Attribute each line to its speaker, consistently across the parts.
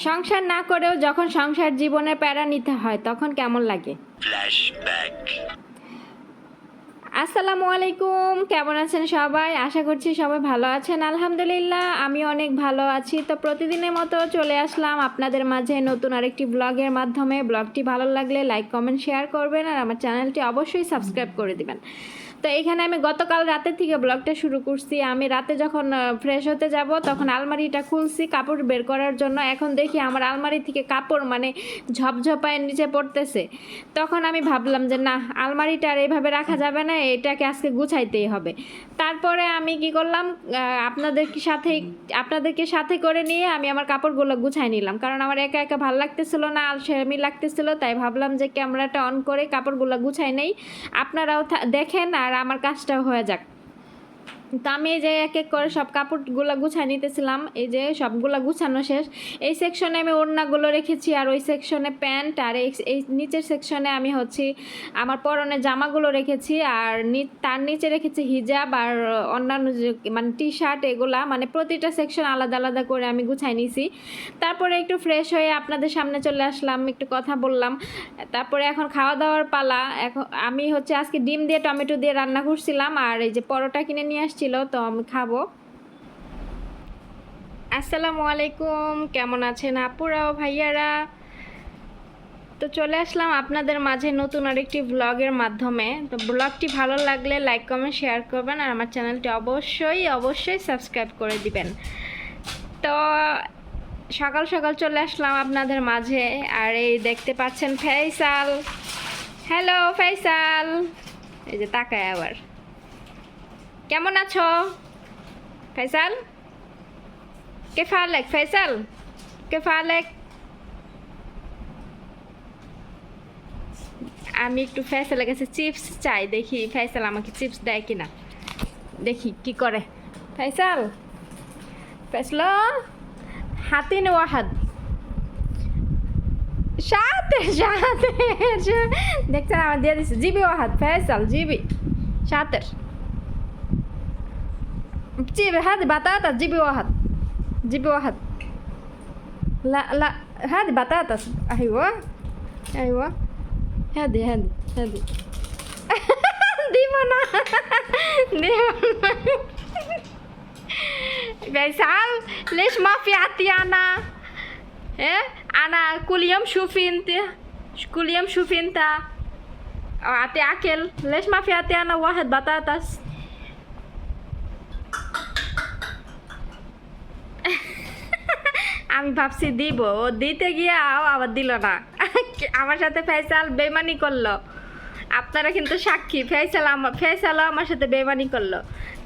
Speaker 1: সংসার না করেও যখন সংসার জীবনে প্যারা নিতে হয় তখন কেমন লাগে?
Speaker 2: ফ্ল্যাশব্যাক।
Speaker 1: আসসালামু আলাইকুম, কেমন আছেন সবাই? আশা করছি সবাই ভালো আছেন। আলহামদুলিল্লাহ আমি অনেক ভালো আছি। তো প্রতিদিনের মতো চলে আসলাম আপনাদের মাঝে নতুন আরেকটি ব্লগের মাধ্যমে। ব্লগটি ভালো লাগলে লাইক কমেন্ট শেয়ার করবেন আর আমার চ্যানেলটি অবশ্যই সাবস্ক্রাইব করে দিবেন। তো এখানে আমি গতকাল রাতে থেকে ব্লগটা শুরু করছি। আমি রাতে যখন ফ্রেশ হতে যাব তখন আলমারিটা খুলছি কাপড় বের করার জন্য। এখন দেখি আমার আলমারি থেকে কাপড় মানে ঝপঝপায় নিচে পড়তেছে। তখন আমি ভাবলাম যে না, আলমারিটা আর এইভাবে রাখা যাবে না, এটাকে আজকে গুছাইতেই হবে। তারপরে আমি কি করলাম, আপনাদেরকে সাথে করে নিয়ে আমি আমার কাপড়গুলো গুছাই নিলাম, কারণ আমার একা একা ভালো লাগতেছিল না, আলসেমি লাগতেছিল। তাই ভাবলাম যে ক্যামেরাটা অন করে কাপড়গুলো গুছাই নেই, আপনারাও দেখেন আর আমার কাজটাও হয়ে যাক। তো আমি এই যে এক এক করে সব কাপড়গুলো গুছাই নিতেছিলাম। এই যে সবগুলো গুছানো শেষ। এই সেকশনে আমি ওড়নাগুলো রেখেছি, আর ওই সেকশনে প্যান্ট, আর এই নিচের সেকশনে আমি হচ্ছে আমার পরনের জামাগুলো রেখেছি, আর তার নিচে রেখেছি হিজাব আর অন্যান্য মানে টি শার্ট, এগুলা মানে প্রতিটা সেকশন আলাদা আলাদা করে আমি গুছাই নিছি। তারপরে একটু ফ্রেশ হয়ে আপনাদের সামনে চলে আসলাম, একটু কথা বললাম। তারপরে এখন খাওয়া দাওয়ার পালা। এখন আমি হচ্ছে আজকে ডিম দিয়ে টমেটো দিয়ে রান্না করছিলাম, আর এই যে পরোটা কিনে নিয়ে আসছিল, তো আমি খাবো। আসসালামু আলাইকুম, কেমন আছেন আপুরাও ভাইয়ারা? তো চলে আসলাম আপনাদের মাঝে নতুন আরেকটি ব্লগের মাধ্যমে। তো ব্লগটি ভালো লাগলে লাইক কমেন্ট শেয়ার করবেন আর আমার চ্যানেলটি অবশ্যই অবশ্যই সাবস্ক্রাইব করে দিবেন। তো সকাল সকাল চলে আসলাম আপনাদের মাঝে, আর এই দেখতে পাচ্ছেন ফেসাল। হ্যালো ফেসাল, এই যে তাকায় আবার। কেমন আছো ফেসাল? কেফালেক ফেসাল, কেফালেক? আমি একটু ফেসালের কাছে চিপস চাই, দেখি ফেসাল আমাকে চিপস দেয় কিনা, দেখি কি করে। ফেসাল, ফেসল হাতিন ওয়াহাদ সাথে সাথে দেখছেন আমার দিয়ে দিচ্ছে জিবি ওয়াহাদ। Facial GB شاطر. جيبي هذه بطاطا، جيبي واحد، جيبي واحد. لا لا، هذه بطاطس. ايوه ايوه، هذه ديمونا ديمونا. فيصل ليش ما في عطيانا؟ ايه انا كل يوم شوفي انت، كل يوم شوفي انت اعطي اكل، ليش ما في عطيانا واحد بطاطس؟ আমি ভাবছি দিব, ও দিতে গিয়ে আবার দিল না। আমার সাথে ফেসাল বেমানি করলো, আপনারা কিন্তু সাক্ষী। ফেসালও আমার সাথে বেমানি করলো।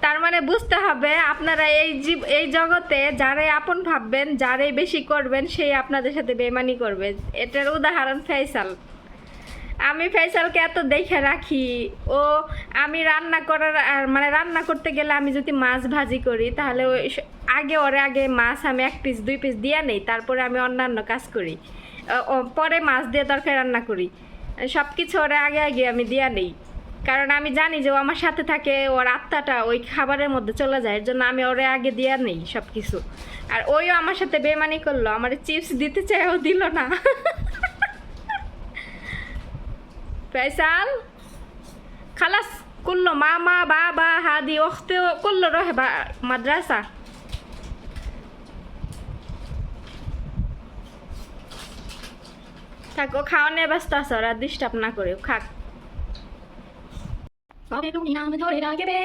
Speaker 1: তার মানে বুঝতে হবে আপনারা এই জগতে যারাই আপন ভাববেন, যারাই বেশি করবেন, সেই আপনাদের সাথে বেমানি করবে। এটার উদাহরণ ফেসাল। আমি ফেসালকে এত দেখে রাখি, ও আমি রান্না করতে গেলে আমি যদি মাছ ভাজি করি, তাহলে ওই আগে মাছ আমি 1 পিস 2 পিস দিয়ে নেই, তারপরে আমি অন্যান্য কাজ করি। পরে মাছ দিয়ে তরকারি রান্না করি। সব কিছু ওরে আগে আমি দিয়া নেই, কারণ আমি জানি যে ও আমার সাথে থাকে, ওর আত্মাটা ওই খাবারের মধ্যে চলে যায়, এর জন্য আমি ওরে আগে দিয়া নেই সব কিছু। আর ওইও আমার সাথে বেমানি করলো, আমার চিপস দিতে চাই, ও দিল না। فيصل خلاص كله ماما بابا هذه أختي كله روح مدرسة. থাক, ও খাওয়া নিয়ে ব্যস্ত আছে, ওরা ডিস্টার্ব না করে খাক।
Speaker 3: কবে তুমি নাম ধরে রাখবে,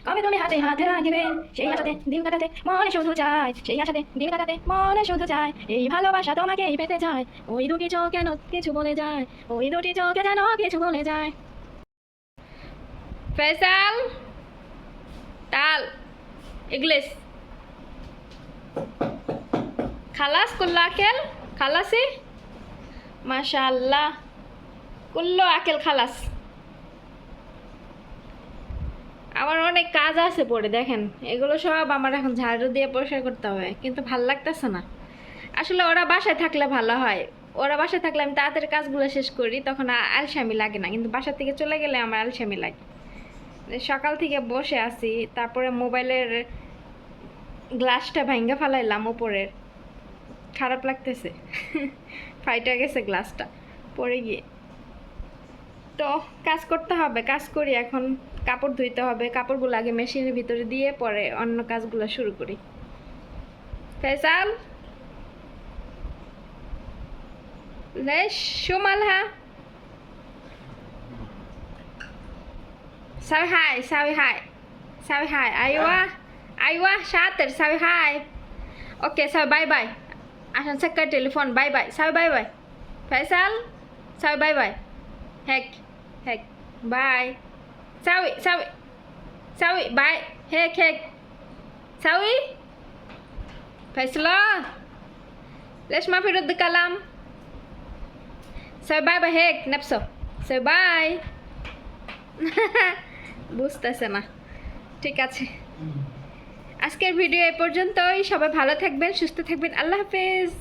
Speaker 3: কবে তুমি হাতে হাতে রাখবে, সেই আশাতে দিন কাটাতে মনে শুধু চায়, সেই আশাতে দিন কাটাতে মনে শুধু চায়, এই ভালোবাসা তোমাকেই পেতে চায়, ওই দুটি চোখ কেন কিছু বলে যায়, ওই দুটি চোখে যেন কিছু বলে যায়।
Speaker 1: ফেসাল তাল ইংলিশ খালাস কুল্লো আকেল খালাসি মাশাআল্লাহ, কুল্লো আকেল খালাস। আমার অনেক কাজ আছে পড়ে, দেখেন এগুলো সব আমার এখন ঝাড়ু দিয়ে পরিষ্কার করতে হবে, কিন্তু ভাল লাগতেছে না। আসলে ওরা বাসায় থাকলে ভালো হয়, ওরা বাসায় থাকলে আমি তাড়াতাড়ি কাজগুলো শেষ করি, তখন আলসেমি লাগে না। কিন্তু বাসা থেকে চলে গেলে আমার আলসেমি লাগে। সকাল থেকে বসে আছি, তারপরে মোবাইলের গ্লাসটা ভাঙ্গা ফেলাইলাম উপরের, খারাপ লাগতেছে ফাইটা গেছে গ্লাসটা পড়ে গিয়ে। তো কাজ করতে হবে, কাজ করি এখন। কাপড় ধুইতে হবে, কাপড়গুলো আগে মেশিনের ভিতরে দিয়ে পরে অন্য কাজগুলো শুরু করি। ফেসাল ليش شو مالها؟ سوي هاي سوي هاي سوي هاي ايوه ايوه شاطر سوي هاي اوكي سوي باي باي عشان سكر تليفون باي باي سوي باي باي فيصل سوي باي باي هيك هيك باي سوي سوي سوي باي هيك هيك سوي فيصل ليش ما في رد كلام سوي باي باي هيك نفسه سوي باي বুঝতেছে না। ঠিক আছে, আজকের ভিডিও এ পর্যন্তই। সবাই ভালো থাকবেন, সুস্থ থাকবেন। আল্লাহ হাফেজ।